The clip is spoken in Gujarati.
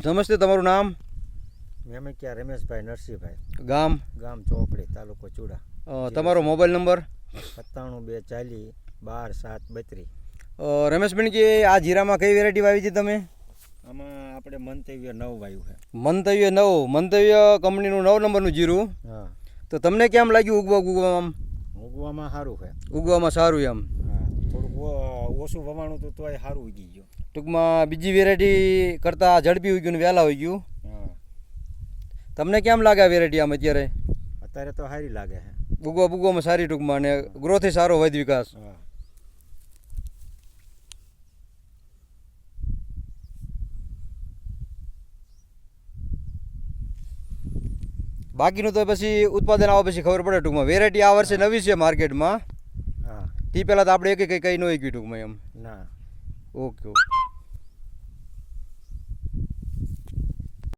નમસ્તે, તમારું નામ? મેમકિયા રમેશભાઈ નરસિંહભાઈ, ગામ? ગામ ચોકડી, તાલુકો ચુડા. તમારો મોબાઈલ નંબર? 97 240 12 7 32. રમેશભાઈ, કે આ જીરામાં કઈ વેરાયટી વાવી છે તમે? આમાં આપણે મંતવ્ય 9 વાયું છે. મંતવ્ય 9, મંતવ્ય કંપનીનું 9 નંબરનું જીરું. હા. તો તમને કેમ લાગ્યું ઉગવામાં? ઉગવામાં સારું છે. ઉગવામાં સારું એમ? હા, થોડુંક ઓછું વવાણું તો તોય સારું ઉગી ગયું. ટૂંકમાં બીજી વેરાયટી કરતાં ઝડપી ઉગ્યું ને વહેલા ઉગ્યું. હા. તમને કેમ લાગે આ વેરાયટી આમ અત્યારે? અત્યારે તો સારી લાગે છે. ઉગવામાં સારી ટૂંકમાં, અને ગ્રોથે સારો વધ વિકાસ. હા. બાકીનું તો પછી ઉત્પાદન આવે પછી ખબર પડે ટૂંકમાં. વેરાયટી આ વર્ષે નવી છે માર્કેટમાં. હા. તે પહેલાં તો આપણે એક કંઈ ન ગયું ટૂંકમાં એમ. ના. ઓકે.